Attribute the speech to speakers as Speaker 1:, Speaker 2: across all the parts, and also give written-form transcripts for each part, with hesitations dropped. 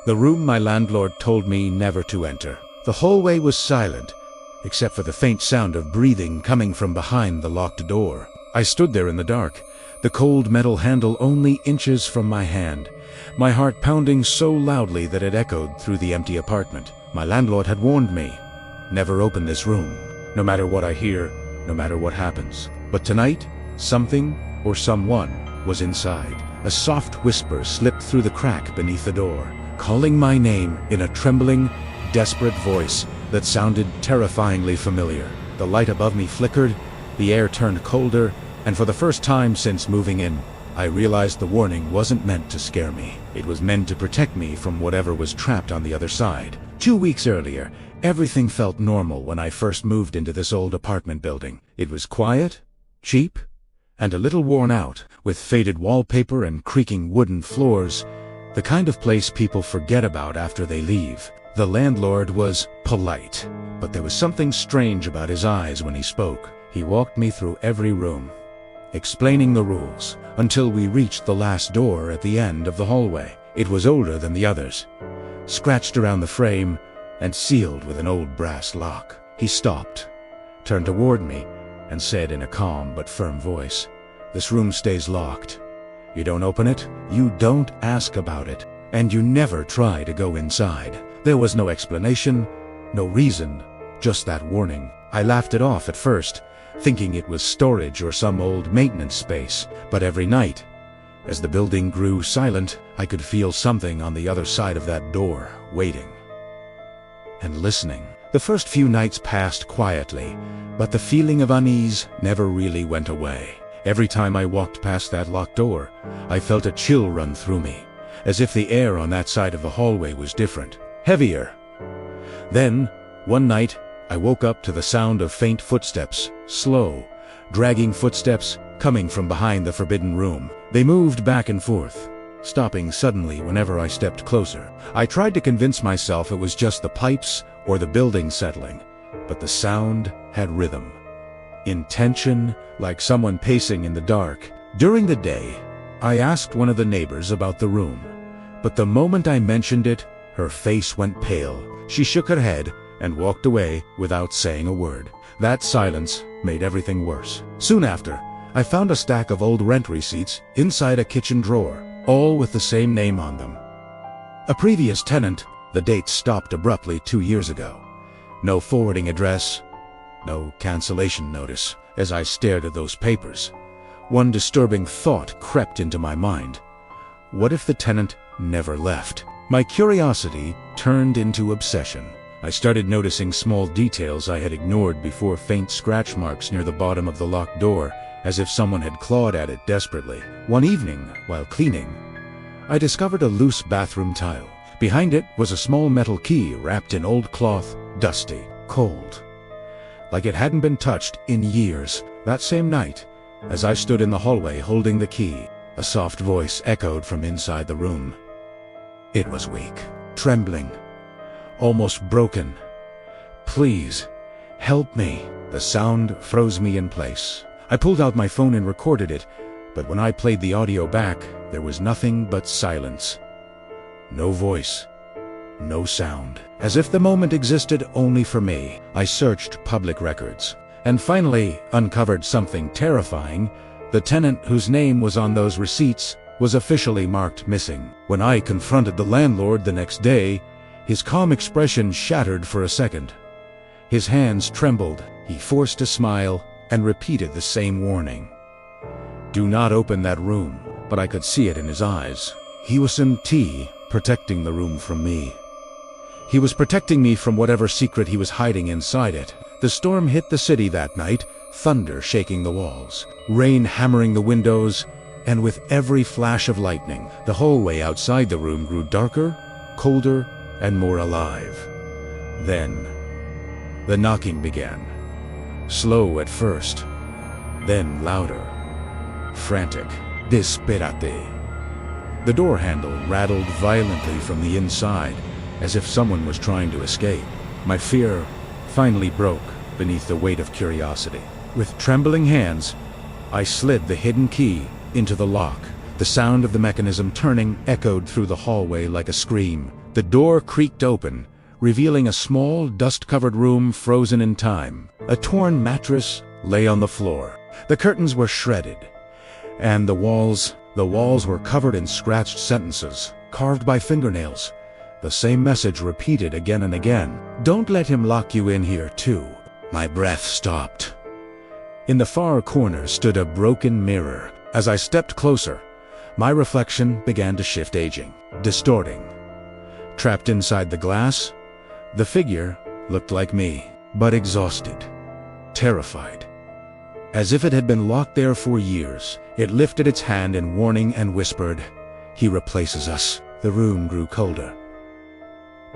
Speaker 1: The room my landlord told me never to enter. The hallway was silent, except for the faint sound of breathing coming from behind the locked door. I stood there in the dark, the cold metal handle only inches from my hand, my heart pounding so loudly that it echoed through the empty apartment. My landlord had warned me, never open this room, no matter what I hear, no matter what happens. But tonight, something or someone was inside. A soft whisper slipped through the crack beneath the door, calling my name in a trembling, desperate voice that sounded terrifyingly familiar. The light above me flickered, the air turned colder, and for the first time since moving in, I realized the warning wasn't meant to scare me. It was meant to protect me from whatever was trapped on the other side. 2 weeks earlier, everything felt normal when I first moved into this old apartment building. It was quiet, cheap, and a little worn out, with faded wallpaper and creaking wooden floors, the kind of place people forget about after they leave. The landlord was polite, but there was something strange about his eyes when he spoke. He walked me through every room, explaining the rules, until we reached the last door at the end of the hallway. It was older than the others, scratched around the frame, and sealed with an old brass lock. He stopped, turned toward me, and said in a calm but firm voice, "This room stays locked. You don't open it, you don't ask about it, and you never try to go inside." There was no explanation, no reason, just that warning. I laughed it off at first, thinking it was storage or some old maintenance space, but every night, as the building grew silent, I could feel something on the other side of that door, waiting and listening. The first few nights passed quietly, but the feeling of unease never really went away. Every time I walked past that locked door, I felt a chill run through me, as if the air on that side of the hallway was different, heavier. Then, one night, I woke up to the sound of faint footsteps, slow, dragging footsteps coming from behind the forbidden room. They moved back and forth, stopping suddenly whenever I stepped closer. I tried to convince myself it was just the pipes or the building settling, but the sound had rhythm, intention, like someone pacing in the dark. During the day, I asked one of the neighbors about the room, but the moment I mentioned it, her face went pale. She shook her head and walked away without saying a word. That silence made everything worse. Soon after, I found a stack of old rent receipts inside a kitchen drawer, all with the same name on them. A previous tenant. The date stopped abruptly 2 years ago. No forwarding address, no cancellation notice. As I stared at those papers, one disturbing thought crept into my mind. What if the tenant never left? My curiosity turned into obsession. I started noticing small details I had ignored before: faint scratch marks near the bottom of the locked door, as if someone had clawed at it desperately. One evening, while cleaning, I discovered a loose bathroom tile. Behind it was a small metal key wrapped in old cloth, dusty, cold, like it hadn't been touched in years. That same night, as I stood in the hallway holding the key, a soft voice echoed from inside the room. It was weak, trembling, almost broken. "Please, help me." The sound froze me in place. I pulled out my phone and recorded it, but when I played the audio back, there was nothing but silence. No voice, no sound. As if the moment existed only for me. I searched public records, and finally uncovered something terrifying. The tenant whose name was on those receipts was officially marked missing. When I confronted the landlord the next day, his calm expression shattered for a second. His hands trembled. He forced a smile and repeated the same warning. "Do not open that room." But I could see it in his eyes. He was protecting the room from me. He was protecting me from whatever secret he was hiding inside it. The storm hit the city that night, thunder shaking the walls, rain hammering the windows, and with every flash of lightning, the hallway outside the room grew darker, colder, and more alive. Then, the knocking began. Slow at first, then louder, frantic. "Disperate." The door handle rattled violently from the inside, as if someone was trying to escape. My fear finally broke beneath the weight of curiosity. With trembling hands, I slid the hidden key into the lock. The sound of the mechanism turning echoed through the hallway like a scream. The door creaked open, revealing a small, dust-covered room frozen in time. A torn mattress lay on the floor. The curtains were shredded, and the walls were covered in scratched sentences, carved by fingernails. The same message repeated again and again. "Don't let him lock you in here, too." My breath stopped. In the far corner stood a broken mirror. As I stepped closer, my reflection began to shift, aging, distorting. Trapped inside the glass, the figure looked like me, but exhausted, terrified. As if it had been locked there for years, it lifted its hand in warning and whispered, "He replaces us." The room grew colder.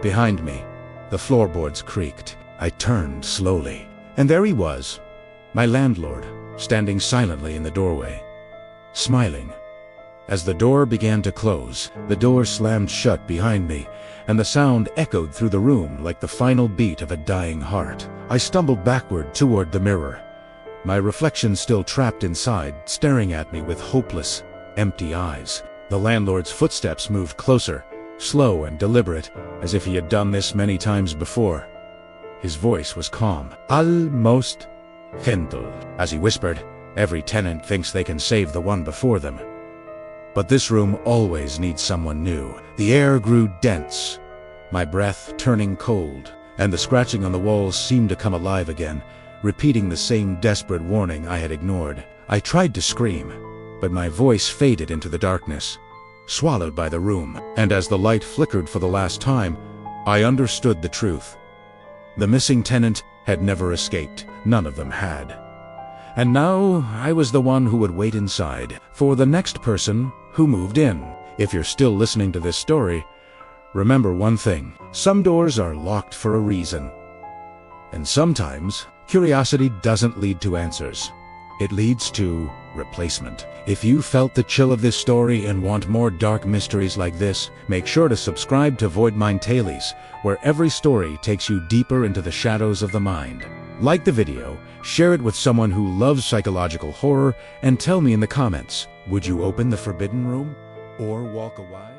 Speaker 1: Behind me, the floorboards creaked. I turned slowly, and there he was, my landlord, standing silently in the doorway, smiling. As the door began to close, the door slammed shut behind me, and the sound echoed through the room like the final beat of a dying heart. I stumbled backward toward the mirror, my reflection still trapped inside, staring at me with hopeless, empty eyes. The landlord's footsteps moved closer, slow and deliberate, as if he had done this many times before. His voice was calm, almost gentle. As he whispered, "Every tenant thinks they can save the one before them. But this room always needs someone new." The air grew dense, my breath turning cold, and the scratching on the walls seemed to come alive again, repeating the same desperate warning I had ignored. I tried to scream, but my voice faded into the darkness, swallowed by the room. And as the light flickered for the last time, I understood the truth. The missing tenant had never escaped. None of them had. And now I was the one who would wait inside for the next person who moved in. If you're still listening to this story, remember one thing: some doors are locked for a reason. And sometimes curiosity doesn't lead to answers. It leads to replacement. If you felt the chill of this story and want more dark mysteries like this, make sure to subscribe to Voidmind Tales, where every story takes you deeper into the shadows of the mind. Like the video, share it with someone who loves psychological horror, and tell me in the comments, would you open the forbidden room or walk away?